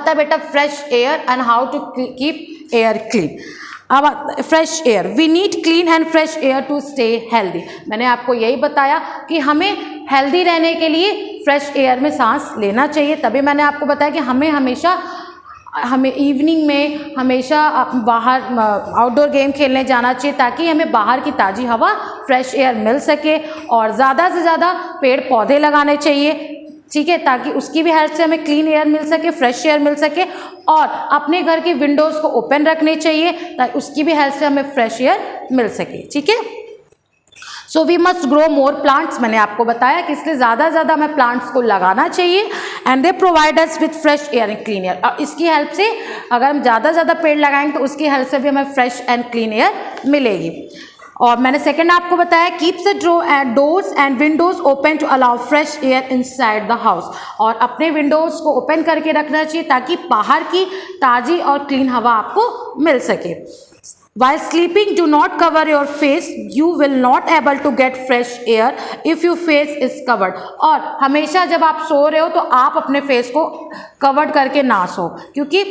आता है बेटा fresh air and how to keep air clean. अब fresh air, we need clean and fresh air to stay healthy. मैंने आपको यही बताया कि हमें हेल्दी रहने के लिए फ्रेश एयर में सांस लेना चाहिए। तभी मैंने आपको बताया कि हमें इवनिंग में हमेशा बाहर आउटडोर गेम खेलने जाना चाहिए ताकि हमें बाहर की ताज़ी हवा फ्रेश एयर मिल सके। और ज़्यादा से ज़्यादा पेड़ पौधे लगाने चाहिए, ठीक है, ताकि उसकी भी हेल्प से हमें क्लीन एयर मिल सके, फ्रेश एयर मिल सके। और अपने घर की विंडोज़ को ओपन रखने चाहिए ताकि उसकी भी हेल्प से हमें फ्रेश एयर मिल सके, ठीक है। So we must grow more plants, मैंने आपको बताया कि इसलिए ज़्यादा से ज़्यादा हमें प्लांट्स को लगाना चाहिए। And they provide us with fresh air and clean air. और इसकी हेल्प से अगर हम ज़्यादा से ज़्यादा पेड़ लगाएंगे तो उसकी हेल्प से भी हमें फ्रेश एंड क्लीन एयर मिलेगी। और मैंने सेकंड आपको बताया keeps the doors and windows open to allow fresh air inside the house. और अपने विंडोज़ को ओपन करके रखना चाहिए ताकि बाहर की ताज़ी और क्लीन हवा आपको मिल सके। While sleeping, do not cover your face. You will not able to get fresh air if your face is covered. और हमेशा जब आप सो रहे हो तो आप अपने फेस को कवर्ड करके ना सो, क्योंकि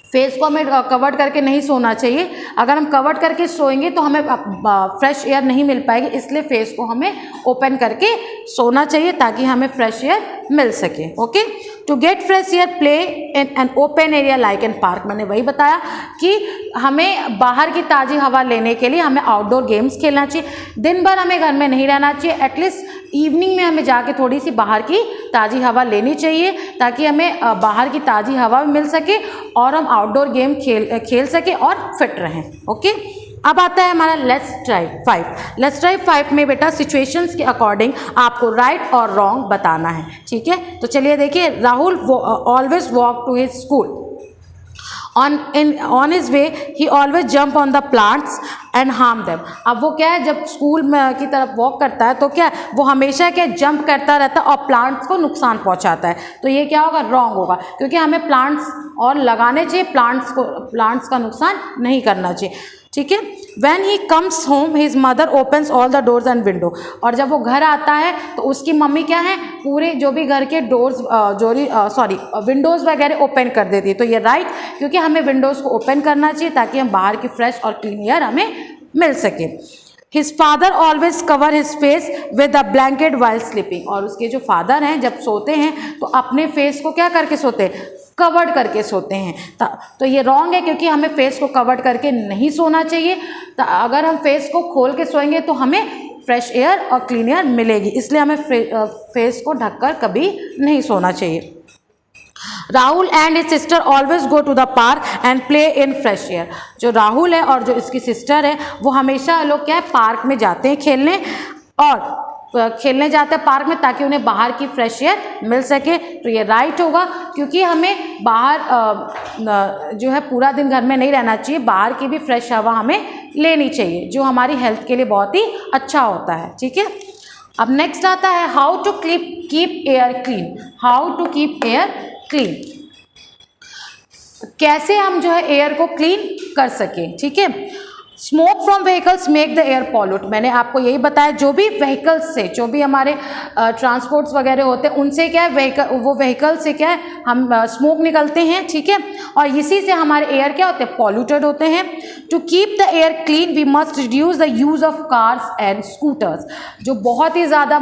फेस को हमें कवर्ड करके नहीं सोना चाहिए। अगर हम कवर्ड करके सोएंगे तो हमें फ्रेश एयर नहीं मिल पाएगी, इसलिए फेस को हमें ओपन करके सोना चाहिए ताकि हमें फ्रेश एयर मिल सके। Okay, to get fresh air play in an open area like an park. मैंने वही बताया कि हमें बाहर की ताज़ी हवा लेने के लिए हमें आउटडोर गेम्स खेलना चाहिए। दिन भर हमें घर में नहीं रहना चाहिए, एटलीस्ट इवनिंग में हमें जाके थोड़ी सी बाहर की ताज़ी हवा लेनी चाहिए ताकि हमें बाहर की ताज़ी हवा भी मिल सके और हम आउटडोर गेम खेल सके और फिट रहें। ओके, अब आता है हमारा लेट्स ट्राई 5। लेट्स ट्राई 5 में बेटा सिचुएशंस के अकॉर्डिंग आपको राइट और रॉन्ग बताना है, ठीक है। तो चलिए देखिए, Rahul always walk to his school. On his way he always jump on the plants and harm them। अब वो क्या है, जब स्कूल की तरफ वॉक करता है तो क्या वो हमेशा क्या जंप करता रहता है और प्लांट्स को नुकसान पहुंचाता है। तो ये क्या होगा, रॉन्ग होगा, क्योंकि हमें प्लांट्स और लगाने चाहिए, प्लांट्स का नुकसान नहीं करना चाहिए, ठीक है। When he comes home his mother opens all the doors and window। और जब वो घर आता है तो उसकी मम्मी क्या है, पूरे जो भी घर के डोर्स विंडोज़ वगैरह ओपन कर देती है। तो ये राइट, क्योंकि हमें विंडोज़ को ओपन करना चाहिए ताकि हम बाहर की फ्रेश और क्लीन एयर हमें मिल सके। His father always cover his face with a blanket while sleeping। और उसके जो फादर हैं जब सोते हैं तो अपने फेस को क्या करके सोते हैं, कवर्ड करके सोते हैं। तो ये रॉन्ग है, क्योंकि हमें फेस को कवर्ड करके नहीं सोना चाहिए। तो अगर हम फेस को खोल के सोएंगे तो हमें फ्रेश एयर और क्लीन एयर मिलेगी, इसलिए हमें फेस को ढककर कभी नहीं सोना चाहिए। Rahul and his sister always go to the park and play in fresh air. जो राहुल है और जो इसकी सिस्टर है वो हमेशा लोग क्या है, पार्क में जाते हैं खेलने जाते हैं पार्क में ताकि उन्हें बाहर की फ्रेश एयर मिल सके। तो ये राइट होगा, क्योंकि हमें बाहर जो है पूरा दिन घर में नहीं रहना चाहिए, बाहर की भी फ्रेश हवा हमें लेनी चाहिए जो हमारी हेल्थ के लिए बहुत ही अच्छा होता है, ठीक है। अब नेक्स्ट आता है how to keep air clean. How to keep air clean, कैसे हम जो है एयर को क्लीन कर सकें, ठीक है। Smoke from vehicles make the air pollute. मैंने आपको यही बताया, जो भी व्हीकल्स से, जो भी हमारे ट्रांसपोर्ट्स वगैरह होते हैं उनसे क्या है, वो व्हीकल से क्या है, हम स्मोक निकलते हैं, ठीक है, और इसी से हमारे एयर क्या होते हैं, पॉल्यूटेड होते हैं। To keep the air clean we must reduce the use of cars and scooters. जो बहुत ज़्यादा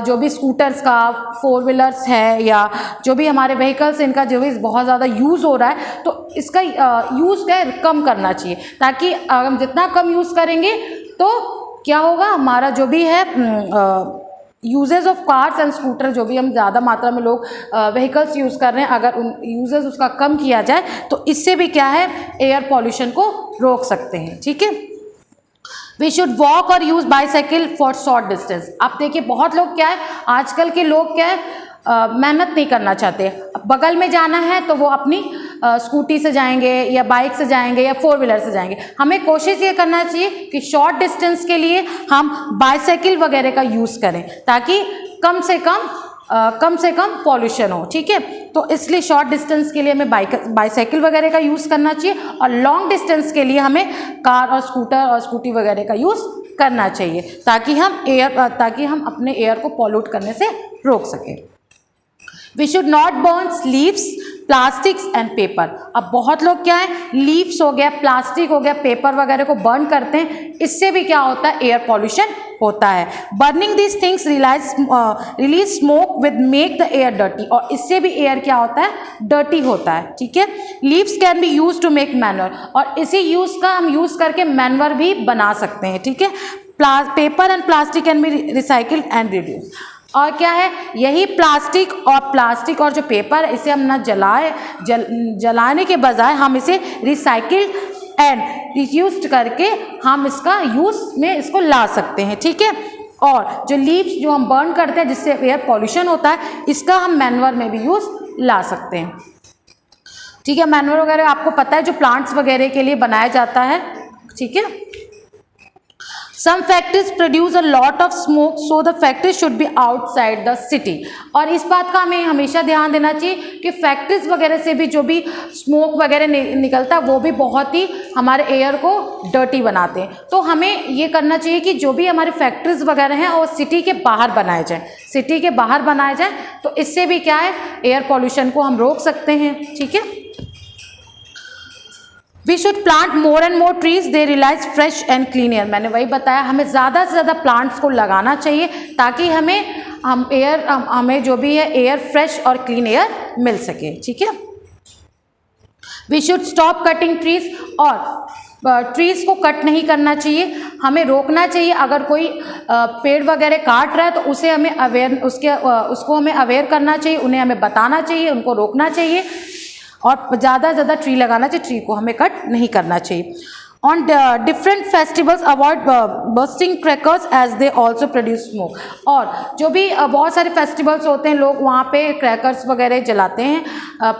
जो भी स्कूटर्स का, 4 व्हीलर्स है या जो भी हमारे व्हीकल्स, इनका जो भी बहुत ज़्यादा यूज़ हो रहा है, तो इसका यूज़ क्या है, कम करना चाहिए, ताकि हम जितना कम यूज़ करेंगे तो क्या होगा, हमारा जो भी है uses of cars and scooter, जो भी हम ज़्यादा मात्रा में लोग व्हीकल्स यूज़ कर रहे हैं, अगर उन यूजेस उसका कम किया जाए तो इससे भी क्या है, एयर पॉल्यूशन को रोक सकते हैं, ठीक है। वी शुड वॉक और use bicycle for short distance. आप देखिए बहुत लोग क्या है, आजकल के लोग क्या है, मेहनत नहीं करना चाहते। बगल में जाना है तो वो अपनी स्कूटी से जाएंगे या बाइक से जाएंगे या 4 व्हीलर से जाएंगे। हमें कोशिश ये करना चाहिए कि शॉर्ट डिस्टेंस के लिए हम बाईसाइकिल वगैरह का यूज़ करें ताकि कम से कम पॉल्यूशन हो, ठीक है। तो इसलिए शॉर्ट डिस्टेंस के लिए हमें बाईसाइकिल वगैरह का यूज़ करना चाहिए और लॉन्ग डिस्टेंस के लिए हमें कार और स्कूटर और स्कूटी वगैरह का यूज़ करना चाहिए ताकि हम अपने एयर को पॉल्यूट करने से रोक सकें। We should not burn leaves, plastics and paper. अब बहुत लोग क्या है, लीव्स हो गया, प्लास्टिक हो गया, पेपर वगैरह को बर्न करते हैं, इससे भी क्या होता है, एयर पॉल्यूशन होता है। Burning this things release smoke with make the air dirty, और इससे भी एयर क्या होता है, डर्टी होता है। ठीक है। Leaves can be use to make manure, और इसी यूज का हम यूज करके मैन्योर भी बना सकते हैं। ठीक है। Paper and plastic can be recycled and reduce. और क्या है, यही प्लास्टिक और जो पेपर है, इसे हम ना जलाने के बजाय हम इसे रिसाइकिल एंड रियूज करके हम इसका यूज में इसको ला सकते हैं। ठीक है। और जो लीव्स जो हम बर्न करते हैं जिससे एयर पॉल्यूशन होता है, इसका हम मैन्योर में भी यूज ला सकते हैं। ठीक है। मैन्योर वगैरह आपको पता है जो प्लांट्स वगैरह के लिए बनाया जाता है। ठीक है। Some factories produce a lot of smoke, so the factory should be outside the city. और इस बात का हमें हमेशा ध्यान देना चाहिए कि फैक्ट्रीज वगैरह से भी जो भी स्मोक वगैरह निकलता है वो भी बहुत ही हमारे एयर को डर्टी बनाते हैं। तो हमें ये करना चाहिए कि जो भी हमारे फैक्ट्रीज वगैरह हैं वो सिटी के बाहर बनाए जाएं, सिटी के बाहर बनाए जाएं, तो इससे भी क्या है, एयर पॉल्यूशन को हम रोक सकते हैं। ठीक है। We should plant more and more trees, they release fresh and clean air. मैंने वही बताया, हमें ज़्यादा से ज़्यादा प्लांट्स को लगाना चाहिए ताकि हमें जो भी है एयर फ्रेश और क्लीन एयर मिल सके। ठीक है। We should stop cutting trees, और ट्रीज को कट नहीं करना चाहिए, हमें रोकना चाहिए। अगर कोई पेड़ वगैरह काट रहा है तो उसे हमें उसको हमें अवेयर करना चाहिए, उन्हें हमें बताना चाहिए, उनको रोकना चाहिए, और ज़्यादा से ज़्यादा ट्री लगाना चाहिए, ट्री को हमें कट नहीं करना चाहिए। On different festivals avoid bursting crackers as they also produce smoke. और जो भी बहुत सारे फेस्टिवल्स होते हैं, लोग वहाँ पे क्रैकर्स वगैरह जलाते हैं,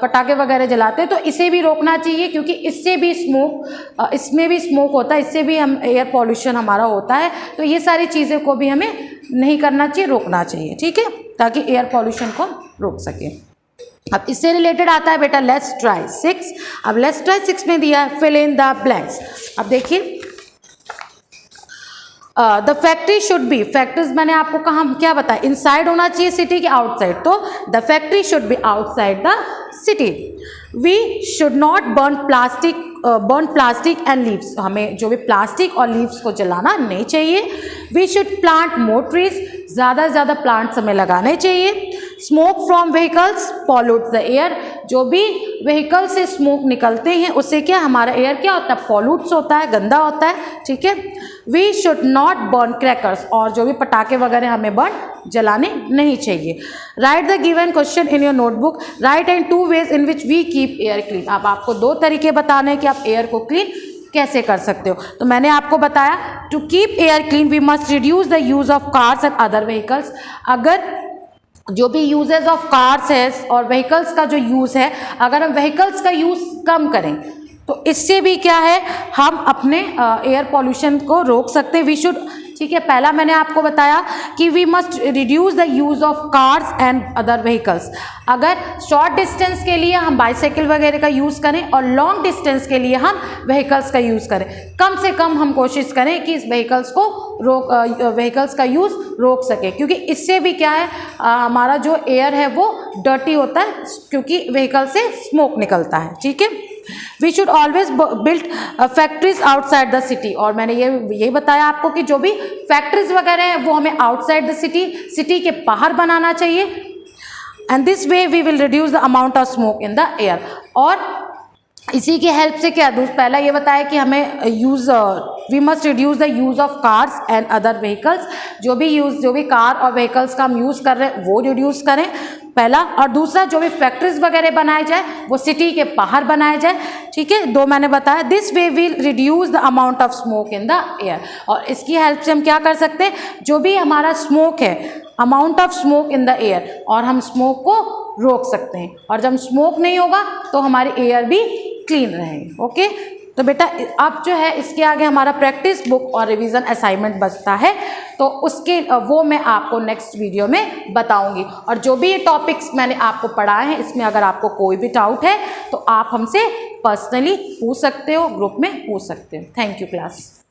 पटाखे वगैरह जलाते हैं, तो इसे भी रोकना चाहिए क्योंकि इससे भी इसमें भी स्मोक होता है, इससे भी हम एयर पॉल्यूशन हमारा होता है। तो ये सारी चीज़ें को भी हमें नहीं करना चाहिए, रोकना चाहिए। ठीक है। ताकि एयर पॉल्यूशन को रोक सके। अब इससे रिलेटेड आता है बेटा लेट्स ट्राई 6। अब लेट्स ट्राई 6 में दिया है फिल इन द ब्लैंक्स। अब देखिए the factory should B, factories मैंने आपको कहा क्या बताया, इनसाइड होना चाहिए सिटी के आउटसाइड, तो the factory should be outside the city. We should not burn plastic and leaves, हमें जो भी प्लास्टिक और लीव्स को जलाना नहीं चाहिए। We should plant more trees, ज़्यादा से ज़्यादा प्लांट्स हमें लगाने चाहिए। Smoke from vehicles pollute the air, जो भी व्हीकल से स्मोक निकलते हैं उससे क्या हमारा एयर क्या होता है, पॉल्यूट्स होता है, गंदा होता है। ठीक है। We should not burn crackers, और जो भी पटाखे वगैरह हमें जलाने नहीं चाहिए। Write the given question in your notebook, write and 2 ways in which we keep air clean. अब आपको 2 तरीके बताने हैं कि आप एयर को क्लीन कैसे कर सकते हो। तो मैंने आपको बताया to keep air clean we must reduce the use of cars and other vehicles. अगर जो भी यूजेस ऑफ कार्स है और व्हीकल्स का जो यूज़ है, अगर हम व्हीकल्स का यूज़ कम करें तो इससे भी क्या है, हम अपने एयर पॉल्यूशन को रोक सकते हैं। वी शुड, ठीक है, पहला मैंने आपको बताया कि we must reduce the use of cars and other vehicles. अगर शॉर्ट डिस्टेंस के लिए हम बाइसाइकिल वगैरह का यूज़ करें और लॉन्ग डिस्टेंस के लिए हम व्हीकल्स का यूज़ करें, कम से कम हम कोशिश करें कि इस व्हीकल्स का यूज़ रोक सके, क्योंकि इससे भी क्या है हमारा जो एयर है वो डर्टी होता है क्योंकि व्हीकल से स्मोक निकलता है। ठीक है। We should always build factories outside the city, और मैंने ये बताया आपको कि जो भी फैक्ट्रीज वगैरह हैं वो हमें आउटसाइड द सिटी के बाहर बनाना चाहिए। And this way we will reduce the amount of smoke in the air. और इसी की हेल्प से क्या, पहला ये बताया कि हमें we must reduce the use of cars and other vehicles, जो भी कार और व्हीकल्स का हम यूज़ कर रहे हैं वो रिड्यूस करें पहला, और दूसरा जो भी फैक्ट्रीज वगैरह बनाए जाए वो सिटी के बाहर बनाए जाए। ठीक है। 2 मैंने बताया। This way will reduce the amount of smoke in the air, और इसकी हेल्प से हम क्या कर सकते हैं, जो भी हमारा स्मोक है, amount of smoke in the air, और हम स्मोक को रोक सकते हैं। और जब स्मोक नहीं होगा तो हमारी एयर भी क्लीन रहेगी। ओके। तो बेटा अब जो है इसके आगे हमारा प्रैक्टिस बुक और रिवीजन असाइनमेंट बचता है, तो वो मैं आपको नेक्स्ट वीडियो में बताऊंगी। और जो भी ये टॉपिक्स मैंने आपको पढ़ाए हैं इसमें अगर आपको कोई भी डाउट है तो आप हमसे पर्सनली पूछ सकते हो, ग्रुप में पूछ सकते हो। Thank you class.